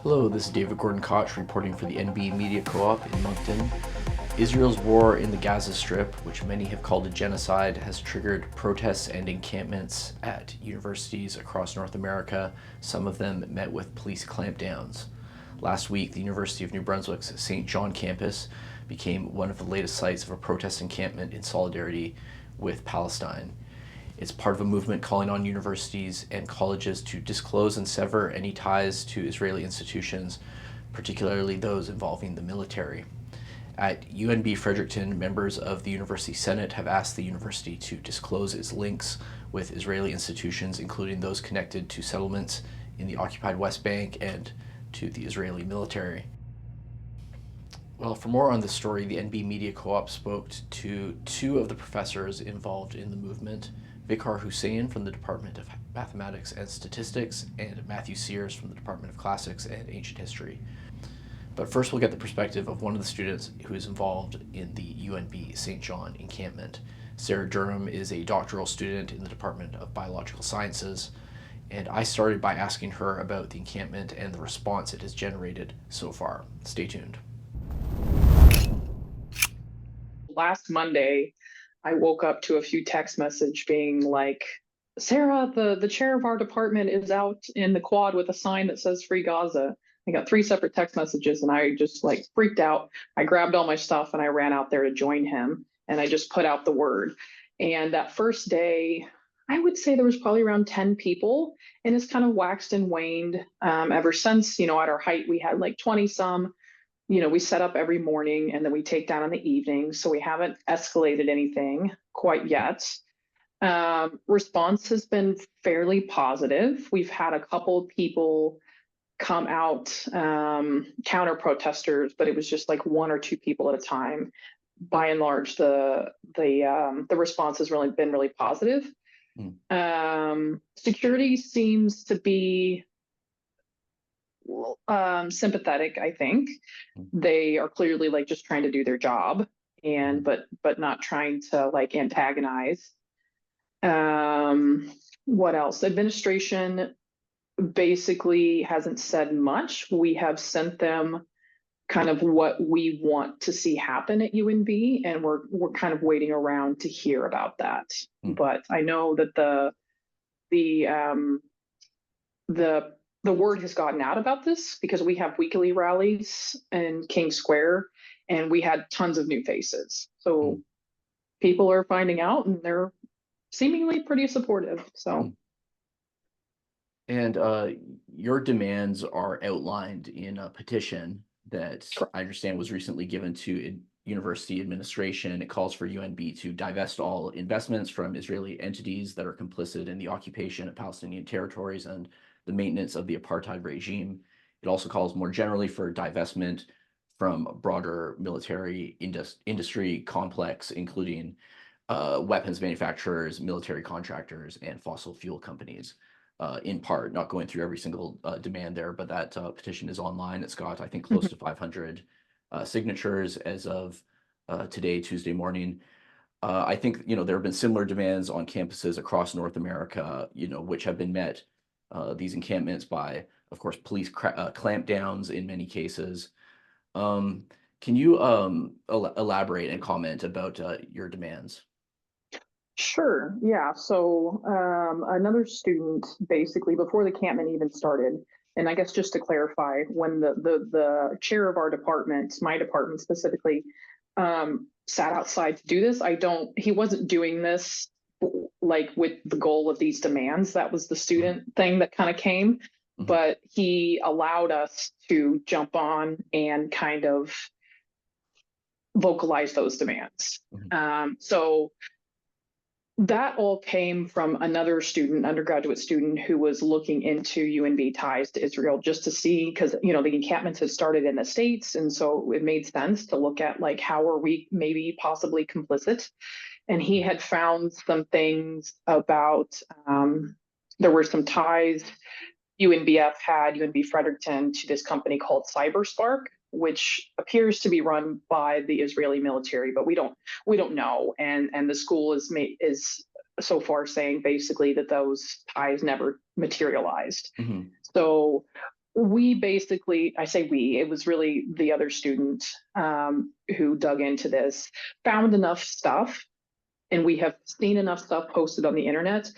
Hello, this is David Gordon Koch reporting for the NB Media Co-op in Moncton. Israel's war in the Gaza Strip, which many have called a genocide, has triggered protests and encampments at universities across North America. Some of them met with police clampdowns. Last week, the University of New Brunswick's Saint John campus became one of the latest sites of a protest encampment in solidarity with Palestine. It's part of a movement calling on universities and colleges to disclose and sever any ties to Israeli institutions, particularly those involving the military. At UNB Fredericton, members of the University Senate have asked the university to disclose its links with Israeli institutions, including those connected to settlements in the occupied West Bank and to the Israeli military. Well, for more on this story, the NB Media Co-op spoke to two of the professors involved in the movement, Vicar Hussein from the Department of Mathematics and Statistics, and Matthew Sears from the Department of Classics and Ancient History. But first we'll get the perspective of one of the students who is involved in the UNB Saint John encampment. Sarah Durham is a doctoral student in the Department of Biological Sciences, and I started by asking her about the encampment and the response it has generated so far. Stay tuned. Last Monday, I woke up to a few text message being like, Sarah, the chair of our department is out in the quad with a sign that says Free Gaza. I got 3 separate text messages and I just like freaked out. I grabbed all my stuff and I ran out there to join him and I just put out the word. And that first day, I would say there was probably around 10 people and it's kind of waxed and waned ever since. At our height, we had like 20 some. We set up every morning and then we take down in the evening. So we haven't escalated anything quite yet. Response has been fairly positive. We've had a couple of people come out, counter protesters, but it was just like 1 or 2 people at a time. By and large, the response has really been really positive. Security seems to be sympathetic. I think they are clearly like just trying to do their job and but not trying to like antagonize. What else? Administration basically hasn't said much. We have sent them kind of what we want to see happen at UNB, and we're kind of waiting around to hear about that. But I know that the word has gotten out about this because we have weekly rallies in King Square and we had tons of new faces. So people are finding out and they're seemingly pretty supportive. So. And your demands are outlined in a petition that I understand was recently given to university administration. It calls for UNB to divest all investments from Israeli entities that are complicit in the occupation of Palestinian territories and the maintenance of the apartheid regime. It also calls more generally for divestment from broader military industry complex, including weapons manufacturers, military contractors, and fossil fuel companies. In part, not going through every single demand there, but that petition is online. It's got, I think, close to 500 signatures as of today, Tuesday morning. I think, there have been similar demands on campuses across North America, which have been met, these encampments by, of course, police clampdowns in many cases. Can you elaborate and comment about your demands? Sure. Yeah. So another student, basically, before the encampment even started, and I guess just to clarify, when the chair of our department, my department specifically, sat outside to do this, he wasn't doing this like with the goal of these demands. That was the student thing that kind of came, but he allowed us to jump on and kind of vocalize those demands. So that all came from another student, undergraduate student, who was looking into UNB ties to Israel just to see, because the encampments had started in the States, and so it made sense to look at like how are we maybe possibly complicit. And he had found some things about there were some ties UNBF had, UNB Fredericton, to this company called CyberSpark, which appears to be run by the Israeli military, but we don't know. And the school is so far saying basically that those ties never materialized. Hmm. So we basically, I say we, it was really the other student who dug into this, found enough stuff, and we have seen enough stuff posted on the internet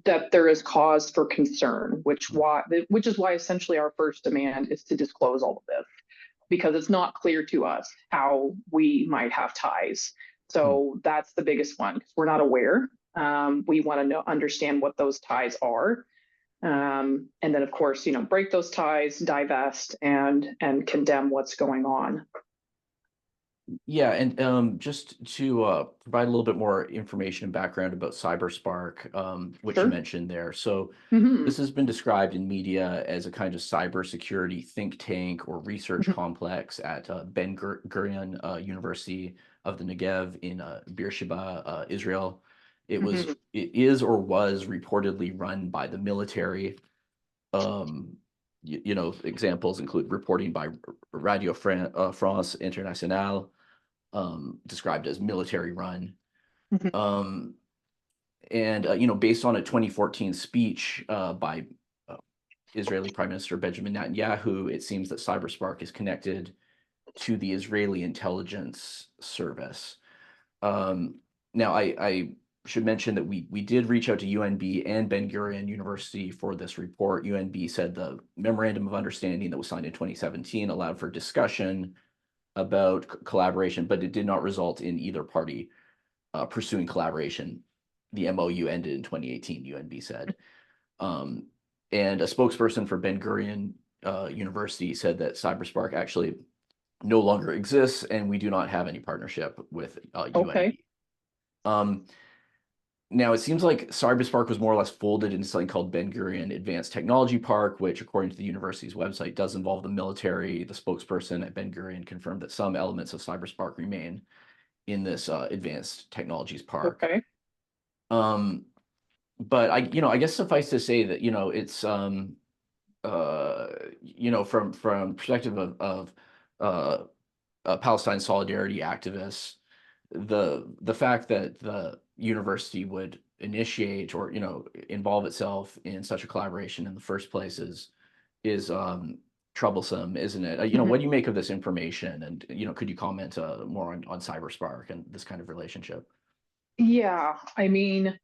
that there is cause for concern, which is why essentially our first demand is to disclose all of this, because it's not clear to us how we might have ties. So that's the biggest one, because we're not aware. We want to understand what those ties are. And then, of course, break those ties, divest, and condemn what's going on. Yeah, and just to provide a little bit more information and background about CyberSpark, which you Sure. mentioned there. So Mm-hmm. this has been described in media as a kind of cybersecurity think tank or research Mm-hmm. complex at Ben Gurion University of the Negev in Beersheba, Israel. Mm-hmm. It is or was reportedly run by the military. Um, examples include reporting by France Internationale, described as military run. Mm-hmm. Um, and based on a 2014 speech by uh, Israeli Prime Minister Benjamin Netanyahu, it seems that CyberSpark is connected to the Israeli intelligence service. Um, Now, I should mention that we did reach out to UNB and Ben Gurion University for this report. UNB said the memorandum of understanding that was signed in 2017 allowed for discussion about collaboration, but it did not result in either party pursuing collaboration. The MOU ended in 2018, UNB said. Um, and a spokesperson for Ben Gurion University said that CyberSpark actually no longer exists, and we do not have any partnership with Okay. UNB. Um, Now, it seems like CyberSpark was more or less folded into something called Ben Gurion Advanced Technology Park, which, according to the university's website, does involve the military. The spokesperson at Ben Gurion confirmed that some elements of CyberSpark remain in this advanced technologies park. Okay. Um, but I guess suffice to say that it's from perspective of uh, Palestine solidarity activists, the fact that the university would initiate or involve itself in such a collaboration in the first place is troublesome, isn't it? What do Mm-hmm. you make of this information? And could you comment more on CyberSpark and this kind of relationship? Yeah, I mean,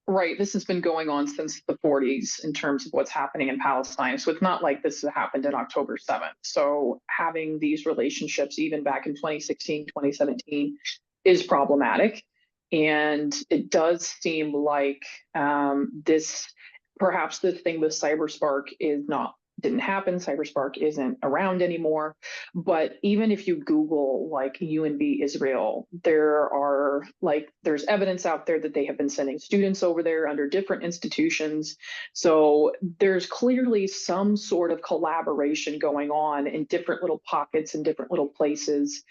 right, this has been going on since the 40s in terms of what's happening in Palestine. So it's not like this happened in October 7th. So having these relationships even back in 2016, 2017 is problematic. And it does seem like this, perhaps the thing with CyberSpark didn't happen. CyberSpark isn't around anymore. But even if you Google like UNB Israel, there's evidence out there that they have been sending students over there under different institutions. So there's clearly some sort of collaboration going on in different little pockets and different little places.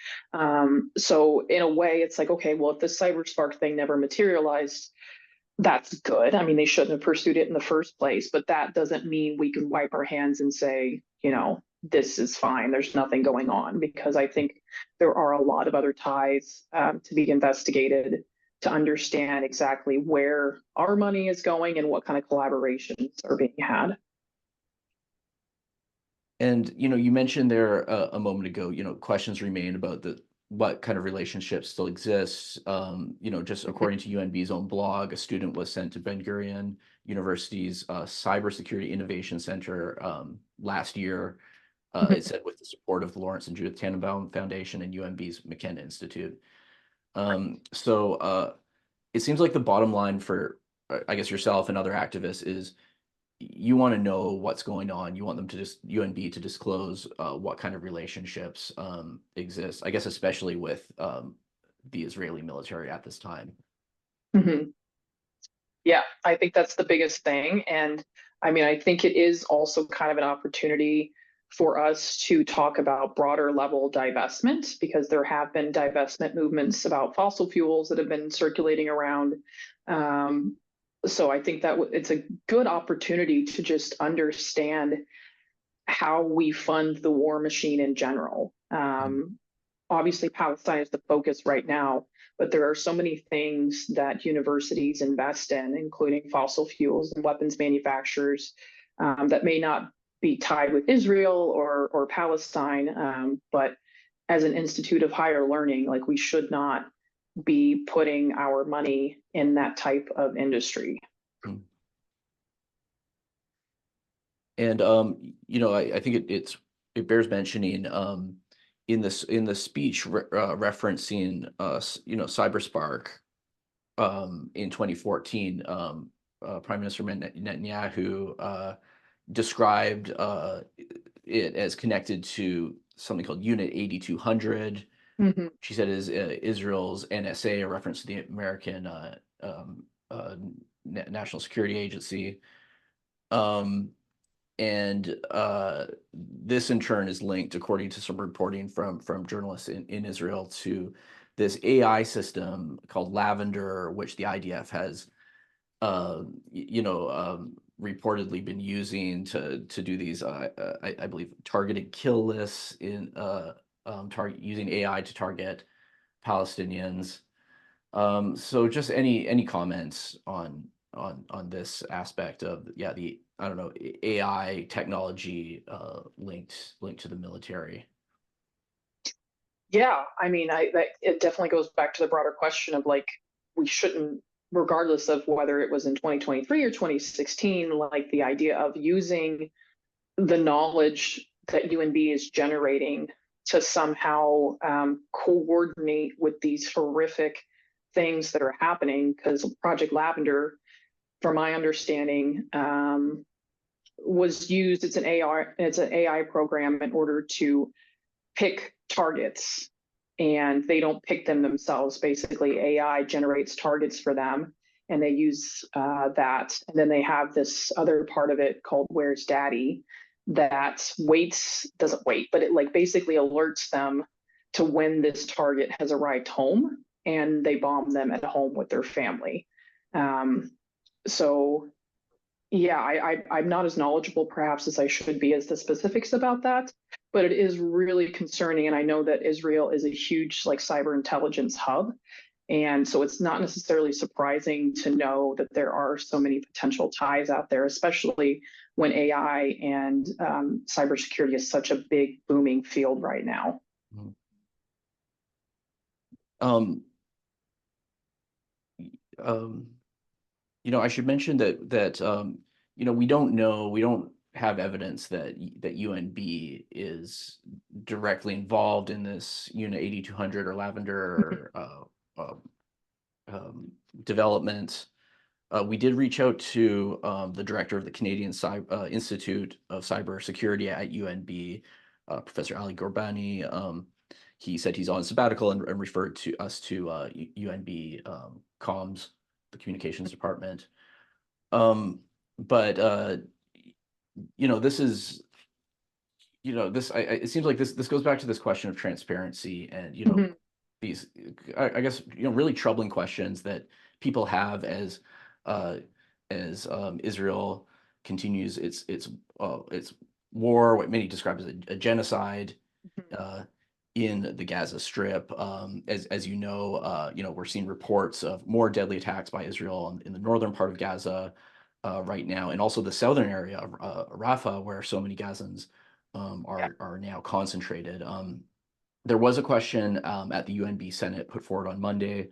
So in a way, it's like, okay, well, if the CyberSpark thing never materialized, that's good. I mean, they shouldn't have pursued it in the first place, but that doesn't mean we can wipe our hands and say, this is fine. There's nothing going on, because I think there are a lot of other ties to be investigated to understand exactly where our money is going and what kind of collaborations are being had. And you mentioned there a moment ago, questions remain about what kind of relationships still exists. Just according to UNB's own blog, a student was sent to Ben Gurion University's Cybersecurity Innovation Center last year. It said with the support of the Lawrence and Judith Tannenbaum Foundation and UNB's McKenna Institute. So it seems like the bottom line for, I guess, yourself and other activists is you want to know what's going on. You want them to UNB to disclose what kind of relationships exist, I guess, especially with the Israeli military at this time. Mm-hmm. Yeah, I think that's the biggest thing. And I mean, I think it is also kind of an opportunity for us to talk about broader level divestment, because there have been divestment movements about fossil fuels that have been circulating around. So I think that it's a good opportunity to just understand how we fund the war machine in general. obviously Palestine is the focus right now, but there are so many things that universities invest in, including fossil fuels and weapons manufacturers, that may not be tied with Israel or Palestine, but as an institute of higher learning, like we should not be putting our money in that type of industry. And I think it bears mentioning in the speech referencing CyberSpark in 2014, Prime Minister Netanyahu described it as connected to something called Unit 8200. Mm-hmm. She said is Israel's NSA, a reference to the American National Security Agency. And this in turn is linked, according to some reporting from journalists in Israel, to this AI system called Lavender, which the IDF has, reportedly been using to do these, I believe, targeted kill lists in using AI to target Palestinians. So just any comments on this aspect of the I don't know, AI technology linked to the military? Yeah, I mean, it definitely goes back to the broader question of like we shouldn't, regardless of whether it was in 2023 or 2016, like the idea of using the knowledge that UNB is generating to somehow coordinate with these horrific things that are happening. Because Project Lavender, from my understanding, was used. It's an AI program in order to pick targets, and they don't pick them themselves. Basically, AI generates targets for them, and they use that. And then they have this other part of it called Where's Daddy that doesn't wait, but it like basically alerts them to when this target has arrived home, and they bomb them at home with their family. So yeah, I'm not as knowledgeable perhaps as I should be as the specifics about that, but it is really concerning. And I know that Israel is a huge like cyber intelligence hub. And so it's not necessarily surprising to know that there are so many potential ties out there, especially when AI and cybersecurity is such a big booming field right now. I should mention that we don't have evidence that UNB is directly involved in this Unit 8200 or Lavender development. We did reach out to the director of the Canadian Institute of Cybersecurity at UNB, Professor Ali Gorbani. He said he's on sabbatical and referred to us to UNB comms, the communications department. But this is, it seems like this goes back to this question of transparency and, these, I guess, really troubling questions that people have as Israel continues its war, what many describe as a genocide in the Gaza Strip. As we're seeing reports of more deadly attacks by Israel in the northern part of Gaza right now, and also the southern area of Rafah, where so many Gazans are now concentrated. There was a question at the UNB Senate put forward on Monday,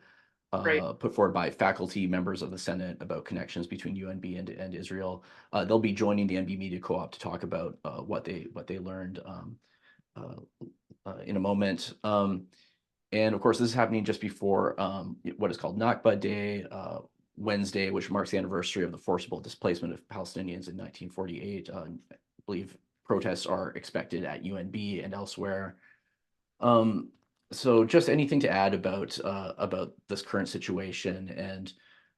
put forward by faculty members of the Senate about connections between UNB and Israel. They'll be joining the NB Media Co-op to talk about what they learned in a moment. And of course, this is happening just before what is called Nakba Day, Wednesday, which marks the anniversary of the forcible displacement of Palestinians in 1948. I believe protests are expected at UNB and elsewhere. So just anything to add about this current situation and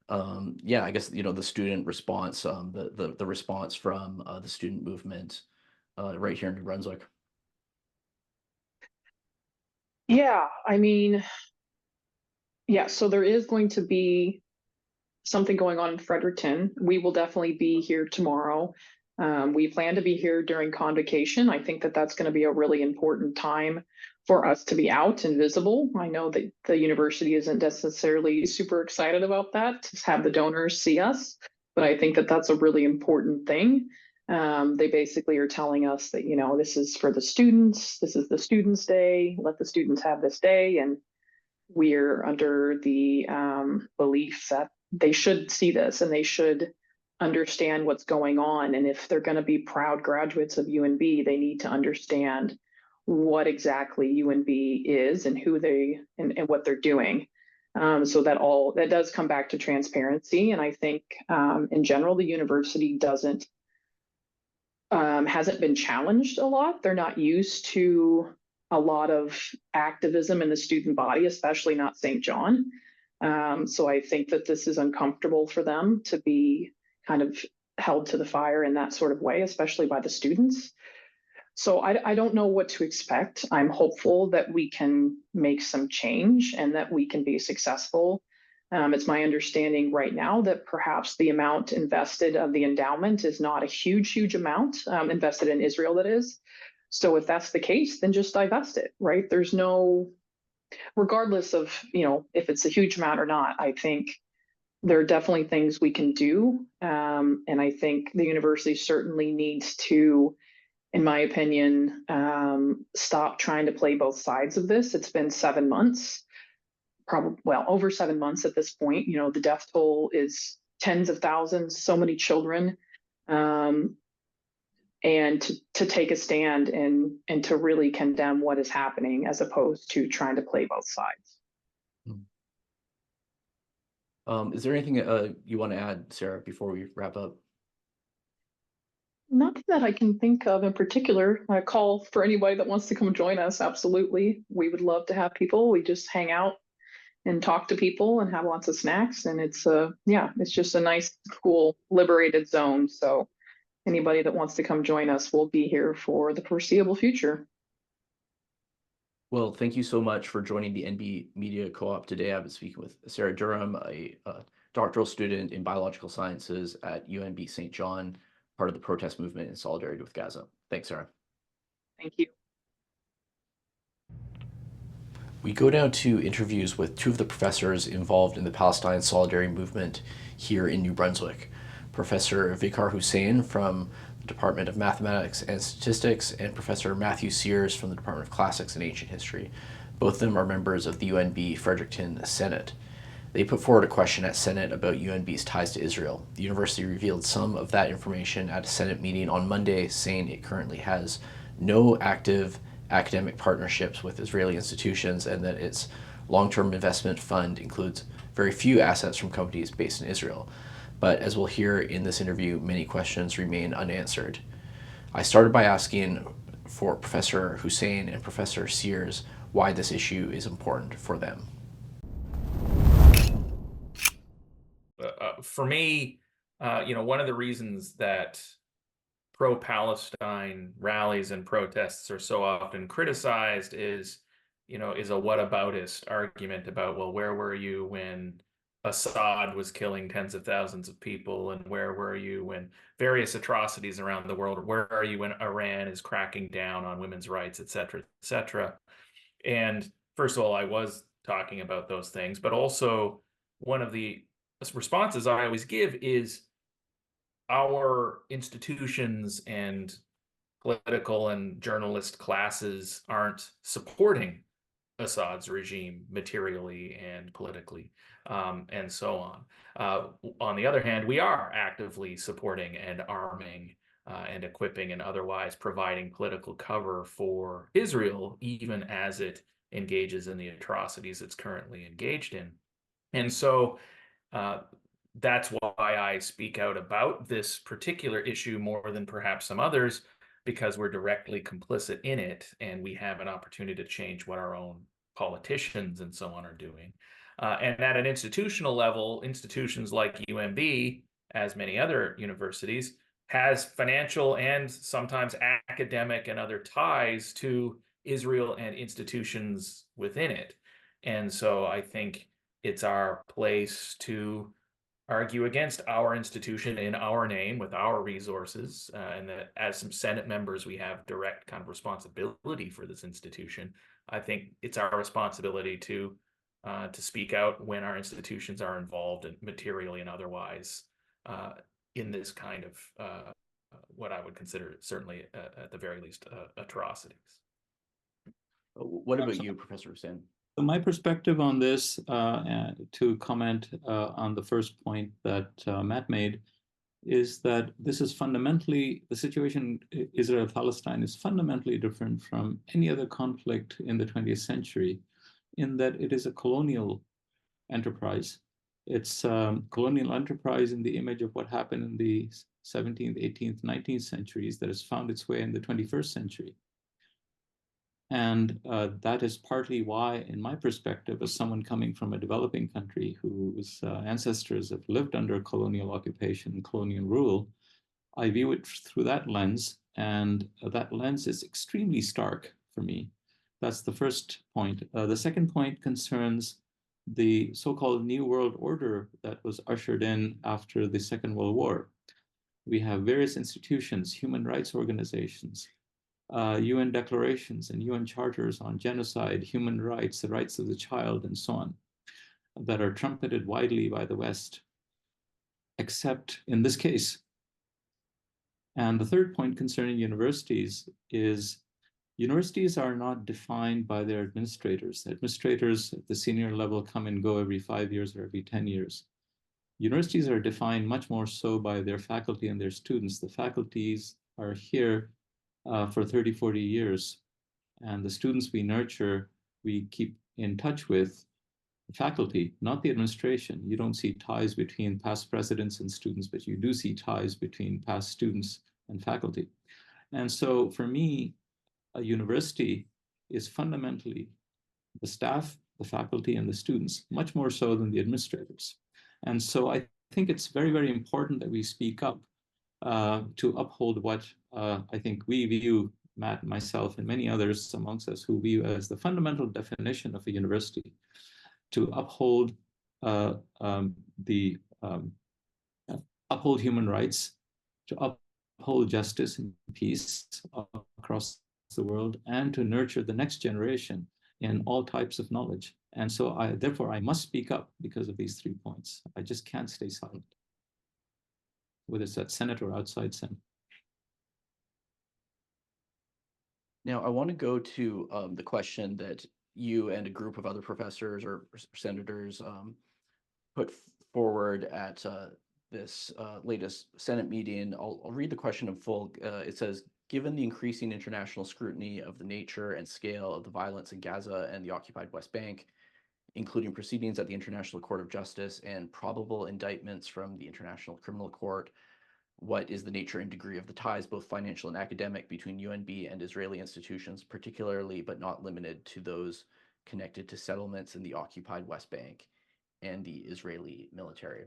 I guess the student response, the response from the student movement right here in New Brunswick. Yeah, I mean, yeah, so there is going to be something going on in Fredericton. We will definitely be here tomorrow. We plan to be here during convocation. I think that that's going to be a really important time for us to be out and visible. I know that the university isn't necessarily super excited about that, to have the donors see us, but I think that that's a really important thing. They basically are telling us that, you know, this is for the students, this is the students' day, let the students have this day. And we're under the belief that they should see this and they should understand what's going on. And if they're going to be proud graduates of UNB, they need to understand what exactly UNB is and who they and what they're doing. So that does come back to transparency. And I think in general, the university hasn't been challenged a lot. They're not used to a lot of activism in the student body, especially not Saint John. So I think that this is uncomfortable for them to be kind of held to the fire in that sort of way, especially by the students. So I don't know what to expect. I'm hopeful that we can make some change and that we can be successful. It's my understanding right now that perhaps the amount invested of the endowment is not a huge amount invested in Israel, that is. So if that's the case, then just divest it, right? There's no, regardless of, you know, if it's a huge amount or not, I think there are definitely things we can do. And I think the university certainly needs to, in my opinion, stop trying to play both sides of this. It's been 7 months, probably, well, over 7 months at this point. You know, the death toll is tens of thousands, so many children. And to take a stand and to really condemn what is happening as opposed to trying to play both sides. Is there anything you want to add, Sarah, before we wrap up? Nothing that I can think of in particular. I call for anybody that wants to come join us. Absolutely. We would love to have people. We just hang out and talk to people and have lots of snacks. And it's it's just a nice, cool, liberated zone. So anybody that wants to come join us will be here for the foreseeable future. Well, thank you so much for joining the NB Media Co-op today. I've been speaking with Sarah Durham, a doctoral student in biological sciences at UNB Saint John, part of the protest movement in solidarity with Gaza. Thanks, Sarah. Thank you. We go now to interviews with two of the professors involved in the Palestine solidarity movement here in New Brunswick. Professor Vikar Hussain from the Department of Mathematics and Statistics, and Professor Matthew Sears from the Department of Classics and Ancient History. Both of them are members of the UNB Fredericton Senate. They put forward a question at Senate about UNB's ties to Israel. The university revealed some of that information at a Senate meeting on Monday, saying it currently has no active academic partnerships with Israeli institutions and that its long-term investment fund includes very few assets from companies based in Israel. But as we'll hear in this interview, many questions remain unanswered. I started by asking for Professor Hussain and Professor Sears why this issue is important for them. For me, one of the reasons that pro-Palestine rallies and protests are so often criticized is a whataboutist argument about, well, where were you when Assad was killing tens of thousands of people, and where were you when various atrocities around the world, where are you when Iran is cracking down on women's rights, et cetera, et cetera. And first of all, I was talking about those things, but also one of the responses I always give is our institutions and political and journalist classes aren't supporting Assad's regime materially and politically, and so on. On the other hand, we are actively supporting and arming and equipping and otherwise providing political cover for Israel, even as it engages in the atrocities it's currently engaged in. And so that's why I speak out about this particular issue more than perhaps some others, because we're directly complicit in it, and we have an opportunity to change what our own politicians and so on are doing. And at an institutional level, institutions like UNB, as many other universities, has financial and sometimes academic and other ties to Israel and institutions within it. And so I think it's our place to argue against our institution in our name with our resources, and that as some Senate members, we have direct kind of responsibility for this institution. I think it's our responsibility to speak out when our institutions are involved in materially and otherwise in this kind of what I would consider certainly at the very least atrocities. What about you, Professor Sen? My perspective on this, to comment on the first point that Matt made, is that this is fundamentally, the situation Israel-Palestine is fundamentally different from any other conflict in the 20th century, in that it is a colonial enterprise. It's colonial enterprise in the image of what happened in the 17th, 18th, 19th centuries that has found its way in the 21st century. And that is partly why, in my perspective, as someone coming from a developing country whose ancestors have lived under colonial occupation, colonial rule, I view it through that lens, and that lens is extremely stark for me. That's the first point. The second point concerns the so-called New World Order that was ushered in after the Second World War. We have various institutions, human rights organizations, UN declarations and UN charters on genocide, human rights, the rights of the child, and so on, that are trumpeted widely by the West, except in this case. And the third point concerning universities is universities are not defined by their administrators. Administrators at the senior level come and go every 5 years or every 10 years. Universities are defined much more so by their faculty and their students. The faculties are here for 30, 40 years. And the students we nurture, we keep in touch with the faculty, not the administration. You don't see ties between past presidents and students, but you do see ties between past students and faculty. And so for me, a university is fundamentally the staff, the faculty, and the students, much more so than the administrators. And so I think it's very, very important that we speak up to uphold what I think we view, Matt, myself, and many others amongst us who view as the fundamental definition of a university, to uphold uphold human rights, to uphold justice and peace across the world, and to nurture the next generation in all types of knowledge. And so therefore I must speak up because of these 3 points. I just can't stay silent, whether it's at Senate or outside Senate. Now, I want to go to the question that you and a group of other professors or senators put forward at this latest Senate meeting. I'll read the question in full. It says, given the increasing international scrutiny of the nature and scale of the violence in Gaza and the occupied West Bank, including proceedings at the International Court of Justice and probable indictments from the International Criminal Court, what is the nature and degree of the ties, both financial and academic, between UNB and Israeli institutions, particularly but not limited to those connected to settlements in the occupied West Bank and the Israeli military?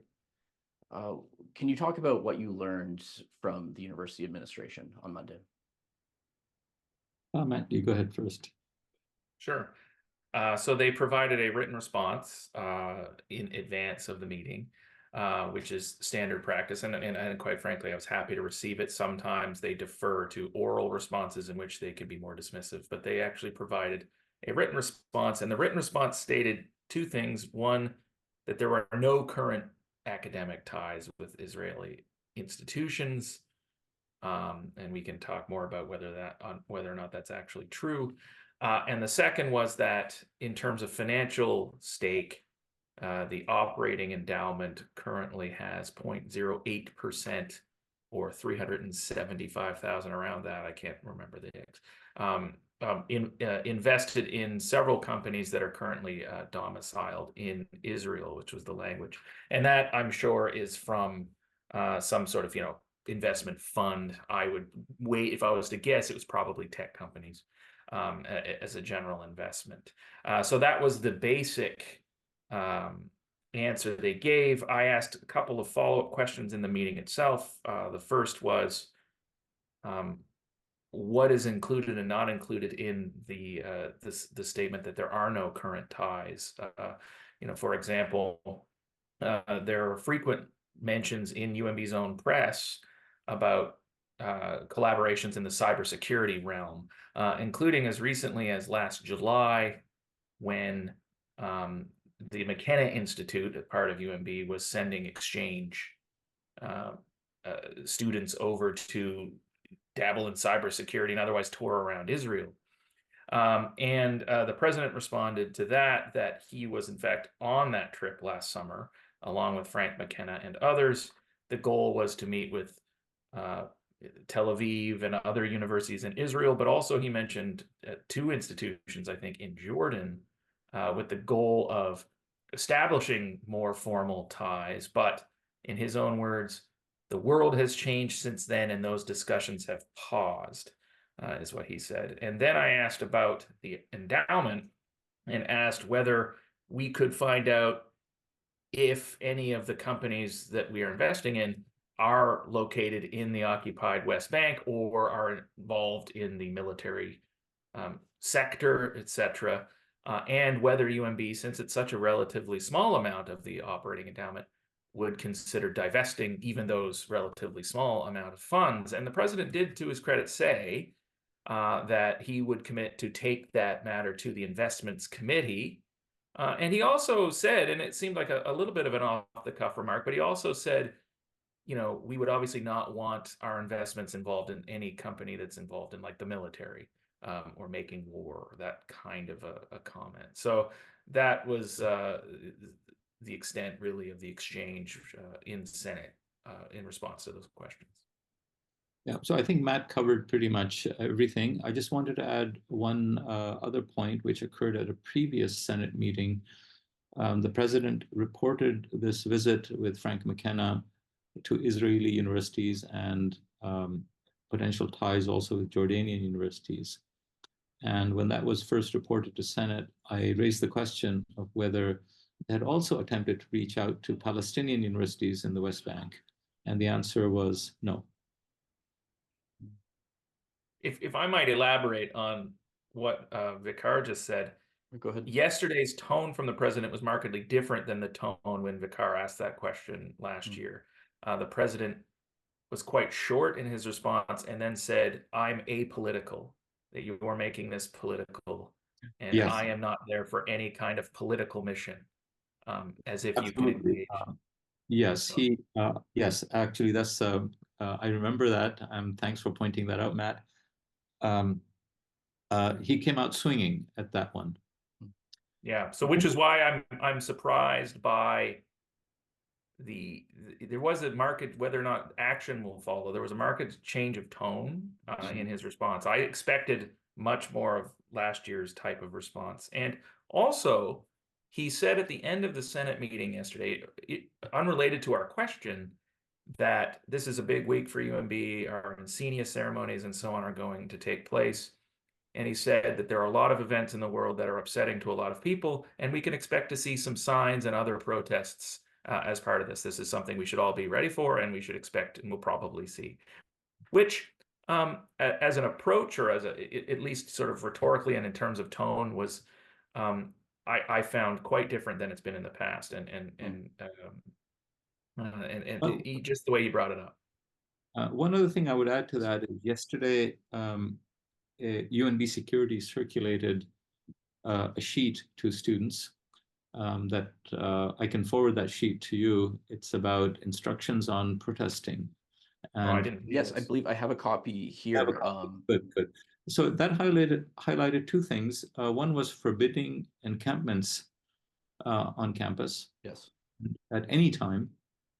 Can you talk about what you learned from the university administration on Monday? Matt, you go ahead first. Sure. So they provided a written response in advance of the meeting, which is standard practice. And quite frankly, I was happy to receive it. Sometimes they defer to oral responses in which they could be more dismissive, but they actually provided a written response. And the written response stated 2 things. One, that there were no current academic ties with Israeli institutions. And we can talk more about whether or not that's actually true. And the second was that in terms of financial stake, the operating endowment currently has 0.08% or 375,000, around that. I can't remember the invested in several companies that are currently domiciled in Israel, which was the language. And that, I'm sure, is from some sort of, investment fund. I would wait, if I was to guess, it was probably tech companies as a general investment. So that was the basic answer they gave. I asked a couple of follow-up questions in the meeting itself. The first was, what is included and not included in the statement that there are no current ties? For example, there are frequent mentions in UNB's own press about collaborations in the cybersecurity realm, including as recently as last July, when the McKenna Institute, a part of UNB, was sending exchange students over to dabble in cybersecurity and otherwise tour around Israel. And the president responded to that he was in fact on that trip last summer, along with Frank McKenna and others. The goal was to meet with Tel Aviv and other universities in Israel, but also he mentioned two institutions, I think, in Jordan, with the goal of establishing more formal ties. But in his own words, the world has changed since then, and those discussions have paused, is what he said. And then I asked about the endowment and asked whether we could find out if any of the companies that we are investing in are located in the occupied West Bank or are involved in the military sector, etc., and whether UNB, since it's such a relatively small amount of the operating endowment, would consider divesting even those relatively small amount of funds. And the president did, to his credit, say that he would commit to take that matter to the investments committee. And he also said, and it seemed like a little bit of an off-the-cuff remark, but he also said, we would obviously not want our investments involved in any company that's involved in like the military or making war, that kind of a comment. So that was the extent really of the exchange in Senate in response to those questions. Yeah, so I think Matt covered pretty much everything. I just wanted to add one other point, which occurred at a previous Senate meeting. The president reported this visit with Frank McKenna to Israeli universities and potential ties also with Jordanian universities. And when that was first reported to Senate, I raised the question of whether they had also attempted to reach out to Palestinian universities in the West Bank. And the answer was no. If I might elaborate on what Vicar just said, go ahead. Yesterday's tone from the president was markedly different than the tone when Vicar asked that question last year. The president was quite short in his response and then said, "I'm apolitical, that you are making this political, and yes. I am not there for any kind of political mission," as if Absolutely. you could engage. Yes, yes, actually, that's, I remember that. Thanks for pointing that out, Matt. He came out swinging at that one. Yeah, so which is why I'm surprised by there was a market, whether or not action will follow, there was a market change of tone in his response. I expected much more of last year's type of response. And also, he said at the end of the Senate meeting yesterday, unrelated to our question, that this is a big week for UNB, our insignia ceremonies and so on are going to take place. And he said that there are a lot of events in the world that are upsetting to a lot of people, and we can expect to see some signs and other protests as part of this. This is something we should all be ready for, and we should expect and we'll probably see. Which, as an approach, or as at least sort of rhetorically and in terms of tone, was I found quite different than it's been in the past, and just the way you brought it up. One other thing I would add to that is yesterday, UNB Security circulated a sheet to students that I can forward that sheet to you. It's about instructions on protesting. And I didn't. Yes, I believe I have a copy here. Good. So that highlighted two things. One was forbidding encampments on campus. Yes. At any time.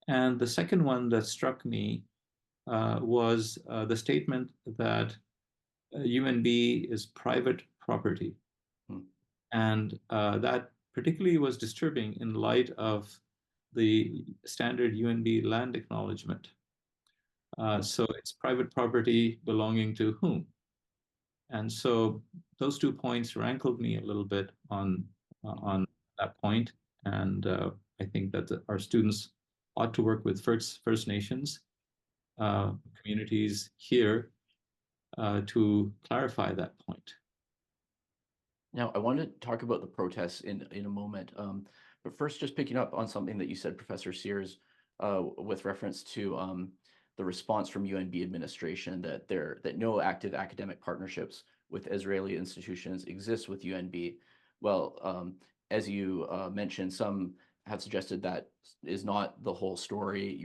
And the second one that struck me was the statement that UNB is private property. And that particularly was disturbing in light of the standard UNB land acknowledgement. So it's private property belonging to whom? And so those 2 points rankled me a little bit on that point. And I think that our students ought to work with First Nations communities here to clarify that point. Now, I want to talk about the protests in a moment, first, just picking up on something that you said, Professor Sears, with reference to the response from UNB administration that no active academic partnerships with Israeli institutions exist with UNB. Well, as you mentioned, some have suggested that is not the whole story.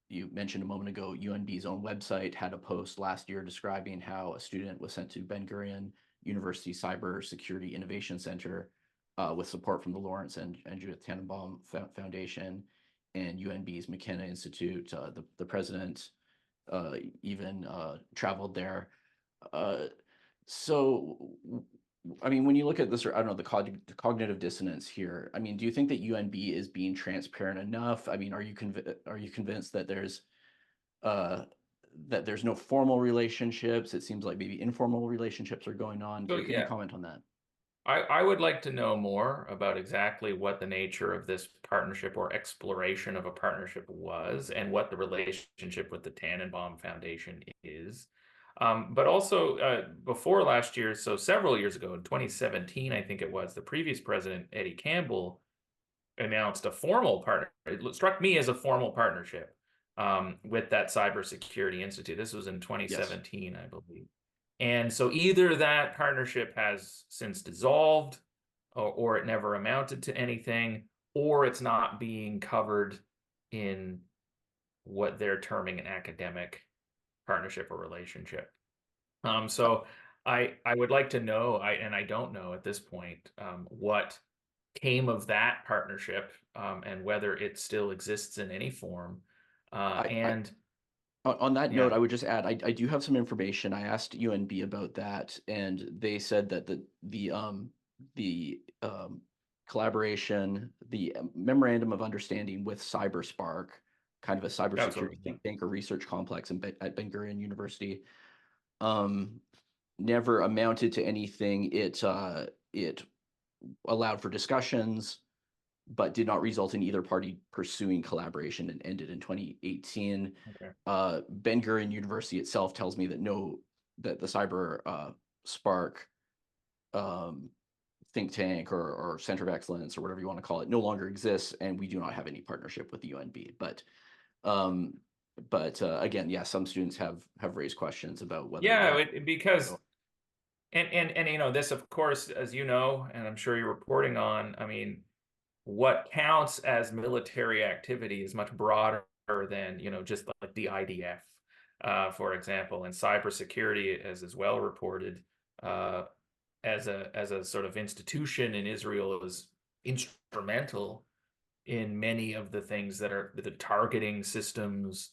You mentioned a moment ago, UNB's own website had a post last year describing how a student was sent to Ben Gurion University Cyber Security Innovation Center with support from the Lawrence and Judith Tannenbaum Foundation and UNB's McKenna Institute. The president even traveled there. So, I mean, when you look at this, or I don't know, the cognitive dissonance here, I mean, do you think that UNB is being transparent enough? I mean, are you convinced that there's no formal relationships? It seems like maybe informal relationships are going on. So, Can you comment on that? I would like to know more about exactly what the nature of this partnership or exploration of a partnership was and what the relationship with the Tannenbaum Foundation is. But also before last year, so several years ago, in 2017, I think it was, the previous president, Eddie Campbell, announced a formal partner. It struck me as a formal partnership with that Cybersecurity Institute. This was in 2017, yes. I believe. And so either that partnership has since dissolved or it never amounted to anything, or it's not being covered in what they're terming an academic partnership or relationship. So I would like to know, and I don't know at this point, what came of that partnership and whether it still exists in any form. On that note, I would just add, I do have some information. I asked UNB about that, and they said that the collaboration, the memorandum of understanding with CyberSpark, kind of a cybersecurity think tank or research complex at Ben Gurion University, never amounted to anything. It allowed for discussions, but did not result in either party pursuing collaboration and ended in 2018. Okay. Ben Gurion University itself tells me that that the Cyber Spark think tank or center of excellence or whatever you want to call it no longer exists, and we do not have any partnership with the UNB. But again, yeah, some students have raised questions about whether because and you know, this, of course, as you know, and I'm sure you're reporting on, I mean, what counts as military activity is much broader than, you know, just like the IDF, for example, and cybersecurity, as is well reported, as a sort of institution in Israel, is instrumental in many of the things that are the targeting systems,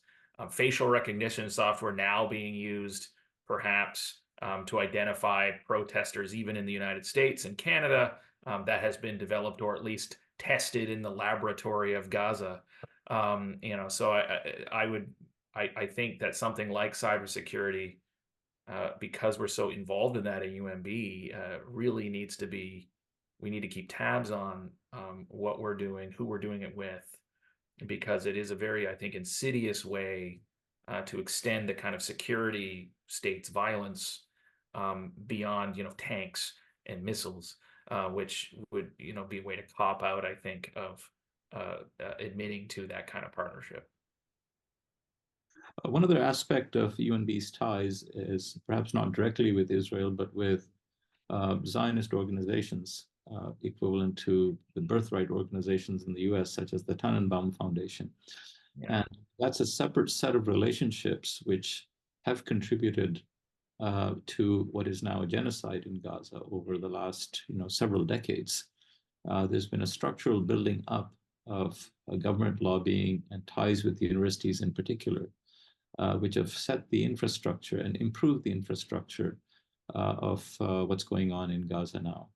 facial recognition software now being used perhaps to identify protesters, even in the United States and Canada, that has been developed or at least tested in the laboratory of Gaza. You know, so I think that something like cybersecurity, because we're so involved in that at UNB, really needs to be, we need to keep tabs on what we're doing, who we're doing it with, because it is a very, I think, insidious way to extend the kind of security state's violence beyond, you know, tanks and missiles. Which would, you know, be a way to cop out, I think, of admitting to that kind of partnership. One other aspect of UNB's ties is perhaps not directly with Israel, but with Zionist organizations equivalent to the birthright organizations in the US, such as the Tannenbaum Foundation. Yeah. And that's a separate set of relationships which have contributed to what is now a genocide in Gaza over the last, you know, several decades. There's been a structural building up of government lobbying and ties with the universities in particular, which have set the infrastructure and improved the infrastructure of what's going on in Gaza now.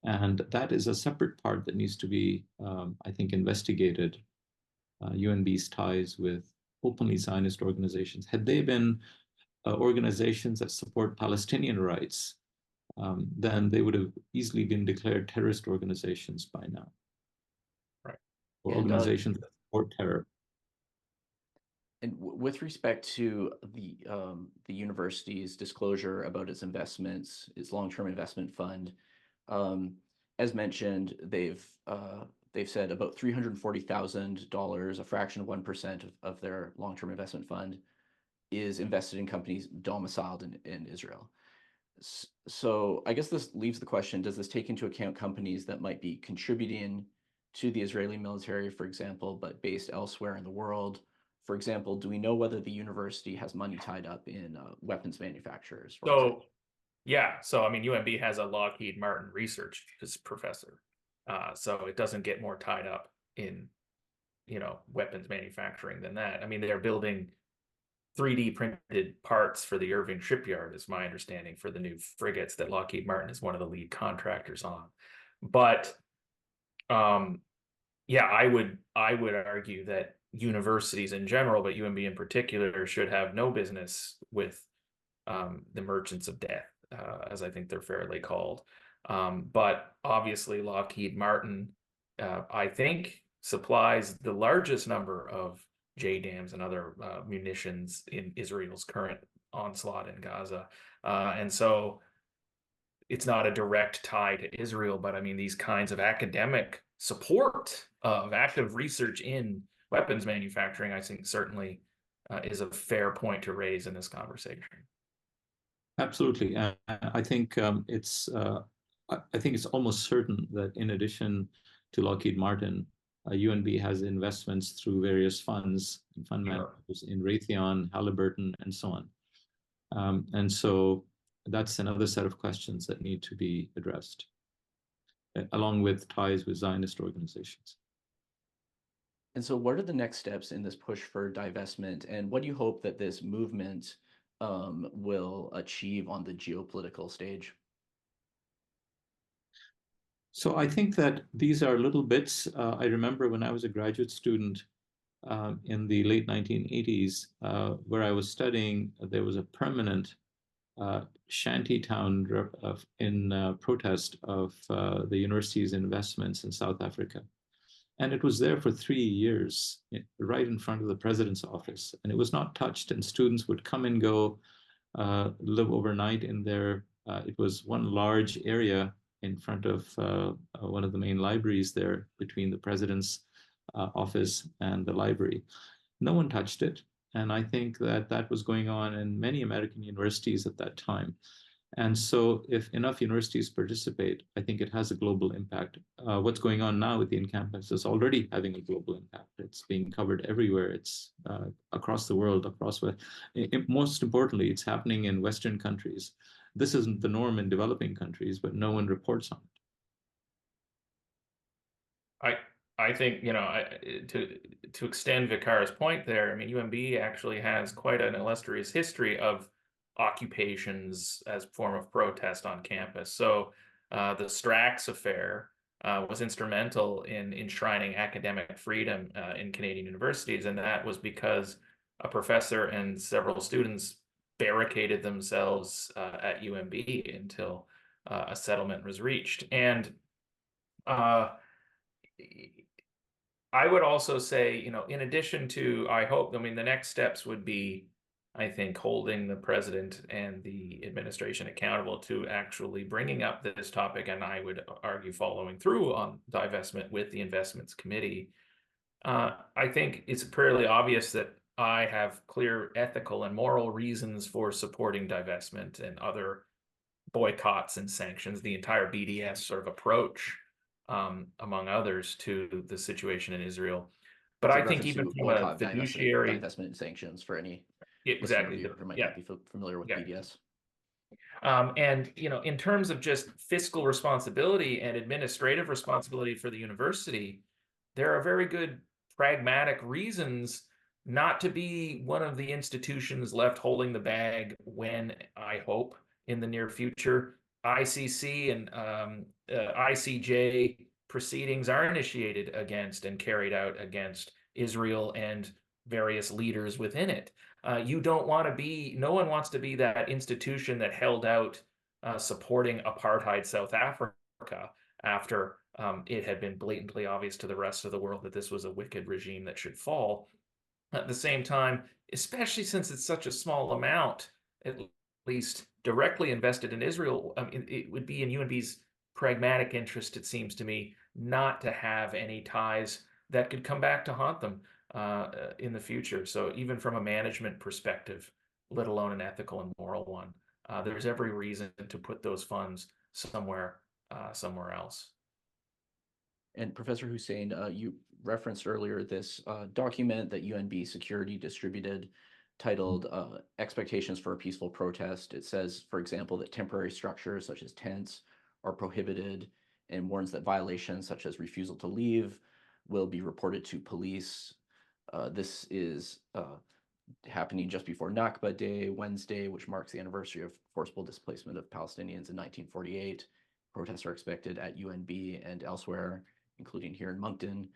And that is a separate part that needs to be, I think, investigated. UNB's ties with openly Zionist organizations. Had they been organizations that support Palestinian rights, then they would have easily been declared terrorist organizations by now. Right. Or organizations that support terror. And with respect to the university's disclosure about its investments, its long-term investment fund, as mentioned, they've said about $340,000, a fraction of 1% of their long-term investment fund, is invested in companies domiciled in Israel. So I guess this leaves the question, does this take into account companies that might be contributing to the Israeli military, for example, but based elsewhere in the world? For example, do we know whether the university has money tied up in weapons manufacturers, for example? Yeah, so I mean, UNB has a Lockheed Martin research professor, so it doesn't get more tied up in, weapons manufacturing than that. I mean, they're building 3D printed parts for the Irving shipyard, is my understanding, for the new frigates that Lockheed Martin is one of the lead contractors on. But yeah, I would argue that universities in general, but UNB in particular, should have no business with the merchants of death, as I think they're fairly called. But obviously Lockheed Martin, I think, supplies the largest number of JDAMs and other munitions in Israel's current onslaught in Gaza. And so it's not a direct tie to Israel, but I mean, these kinds of academic support of active research in weapons manufacturing, I think certainly is a fair point to raise in this conversation. Absolutely. I think it's almost certain that in addition to Lockheed Martin, UNB has investments through various funds and fund managers in Raytheon, Halliburton, and so on. And so that's another set of questions that need to be addressed, along with ties with Zionist organizations. And so what are the next steps in this push for divestment, and what do you hope that this movement will achieve on the geopolitical stage? So I think that these are little bits. I remember when I was a graduate student in the late 1980s, where I was studying, there was a permanent shanty town in protest of the university's investments in South Africa. And it was there for 3 years, right in front of the president's office. And it was not touched, and students would come and go, live overnight in there. It was one large area in front of one of the main libraries there, between the president's office and the library. No one touched it. And I think that that was going on in many American universities at that time. And so if enough universities participate, I think it has a global impact. What's going on now with the in-campus is already having a global impact. It's being covered everywhere. It's across the world, most importantly, it's happening in Western countries. This isn't the norm in developing countries, but no one reports on it. I think, to extend Vikar's point there, I mean, UNB actually has quite an illustrious history of occupations as a form of protest on campus. So the Strax affair was instrumental in enshrining academic freedom in Canadian universities, and that was because a professor and several students barricaded themselves at UNB until a settlement was reached. And I would also say, in addition to, the next steps would be, I think, holding the president and the administration accountable to actually bringing up this topic, and I would argue following through on divestment with the investments committee. I think it's fairly obvious that I have clear ethical and moral reasons for supporting divestment and other boycotts and sanctions, the entire BDS sort of approach, among others, to the situation in Israel. But I think even from a fiduciary divestment and sanctions for any exactly listener who might not be familiar with BDS. And in terms of just fiscal responsibility and administrative responsibility for the university, there are very good pragmatic reasons not to be one of the institutions left holding the bag when, I hope, in the near future, ICC and ICJ proceedings are initiated against and carried out against Israel and various leaders within it. No one wants to be that institution that held out supporting apartheid South Africa after it had been blatantly obvious to the rest of the world that this was a wicked regime that should fall. At the same time, especially since it's such a small amount, at least directly invested in Israel, it would be in UNB's pragmatic interest, it seems to me, not to have any ties that could come back to haunt them in the future. So even from a management perspective, let alone an ethical and moral one, there's every reason to put those funds somewhere else. And Professor Hussein, you referenced earlier this document that UNB Security distributed titled Expectations for a Peaceful Protest. It says, for example, that temporary structures such as tents are prohibited, and warns that violations such as refusal to leave will be reported to police. This is happening just before Nakba Day, Wednesday, which marks the anniversary of forcible displacement of Palestinians in 1948. Protests are expected at UNB and elsewhere, including here in Moncton.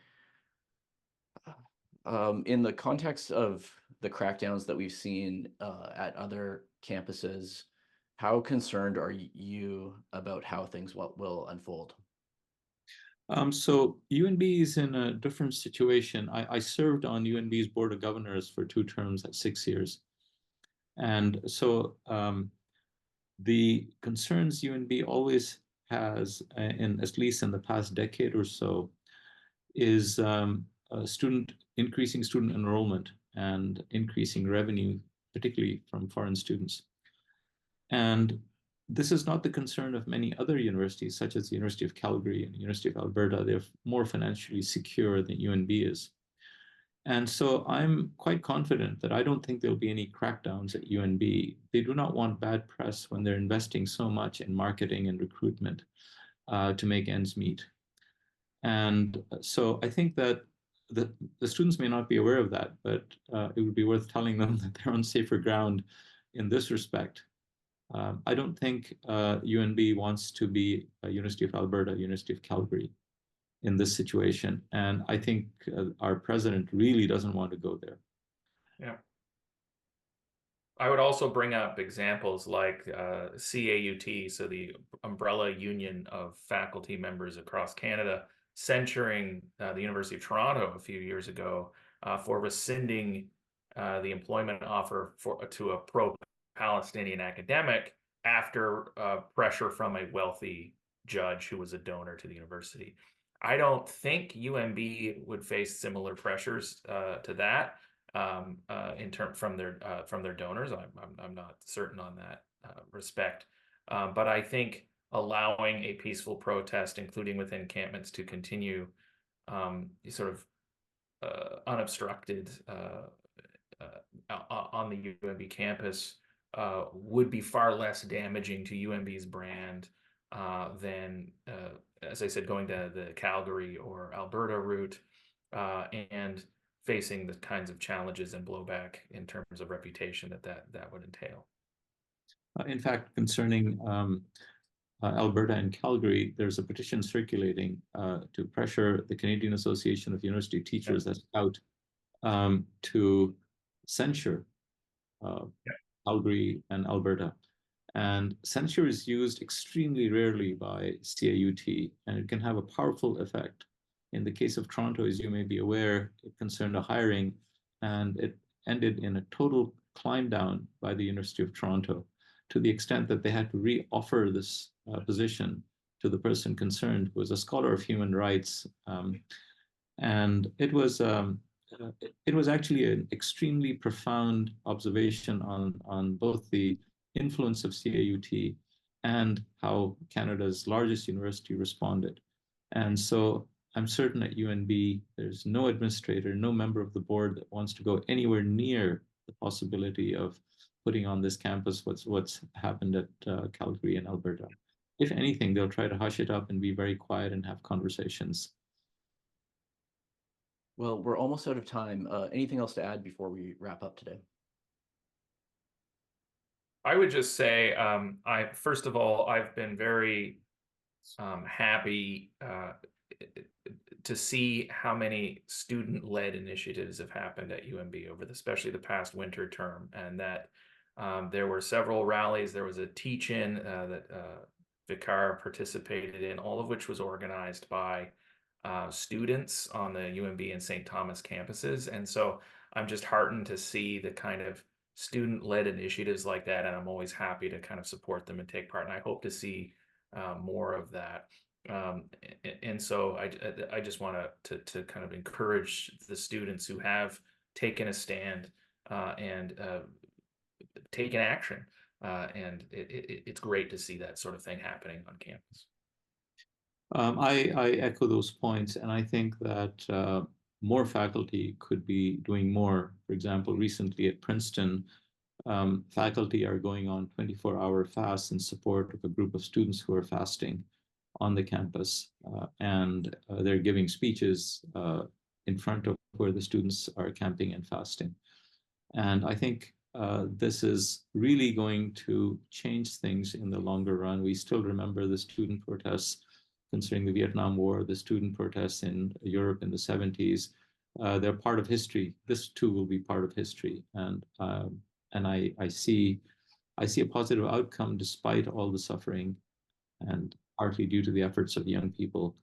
In the context of the crackdowns that we've seen at other campuses, how concerned are you about how things will unfold? So UNB is in a different situation. I served on UNB's Board of Governors for 2 terms at 6 years. And so the concerns UNB always has, at least in the past decade or so, is increasing student enrollment and increasing revenue, particularly from foreign students. And this is not the concern of many other universities, such as the University of Calgary and the University of Alberta. They're more financially secure than UNB is. And so I'm quite confident that I don't think there'll be any crackdowns at UNB. They do not want bad press when they're investing so much in marketing and recruitment to make ends meet. And so I think that the students may not be aware of that, but it would be worth telling them that they're on safer ground in this respect. I don't think UNB wants to be a University of Alberta, University of Calgary in this situation. And I think our president really doesn't want to go there. Yeah. I would also bring up examples like CAUT, so the umbrella union of faculty members across Canada, censuring the University of Toronto a few years ago for rescinding the employment offer to a pro-Palestinian academic after pressure from a wealthy judge who was a donor to the university. I don't think UNB would face similar pressures to that from their donors. I'm not certain on that respect, but I think allowing a peaceful protest, including within encampments, to continue sort of unobstructed on the UNB campus would be far less damaging to UNB's brand than, as I said, going to the Calgary or Alberta route and facing the kinds of challenges and blowback in terms of reputation that would entail. In fact, concerning Alberta and Calgary, there's a petition circulating to pressure the Canadian Association of University Teachers, that's out, to censure Calgary and Alberta. And censure is used extremely rarely by CAUT, and it can have a powerful effect. In the case of Toronto, as you may be aware, it concerned a hiring, and it ended in a total climb down by the University of Toronto, to the extent that they had to re-offer this position to the person concerned, who was a scholar of human rights. And it was actually an extremely profound observation on both the influence of CAUT and how Canada's largest university responded. And so I'm certain at UNB, there's no administrator, no member of the board that wants to go anywhere near the possibility of putting on this campus what's happened at Calgary and Alberta. If anything, they'll try to hush it up and be very quiet and have conversations. Well, we're almost out of time. Anything else to add before we wrap up today? I would just say, first of all, I've been very happy to see how many student-led initiatives have happened at UNB over especially the past winter term, and that there were several rallies. There was a teach-in that Vicar participated in, all of which was organized by students on the UNB and St. Thomas campuses. And so I'm just heartened to see the kind of student-led initiatives like that, and I'm always happy to kind of support them and take part. And I hope to see more of that. And so I just want to kind of encourage the students who have taken a stand and taken action. And it's great to see that sort of thing happening on campus. I echo those points, and I think that more faculty could be doing more. For example, recently at Princeton, faculty are going on 24-hour fasts in support of a group of students who are fasting on the campus, and they're giving speeches in front of where the students are camping and fasting. And I think this is really going to change things in the longer run. We still remember the student protests concerning the Vietnam War, the student protests in Europe in the 70s. They're part of history. This too will be part of history. And I see a positive outcome despite all the suffering, and partly due to the efforts of young people.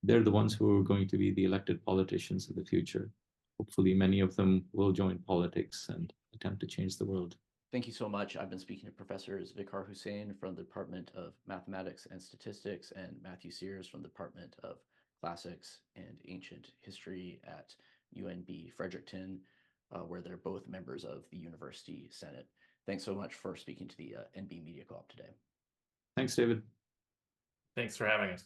They're the ones who are going to be the elected politicians of the future. Hopefully, many of them will join politics and attempt to change the world. Thank you so much. I've been speaking to Professors Vicar Hussain from the Department of Mathematics and Statistics and Matthew Sears from the Department of Classics and Ancient History at UNB Fredericton, where they're both members of the University Senate. Thanks so much for speaking to the NB Media Co-op today. Thanks, David. Thanks for having us.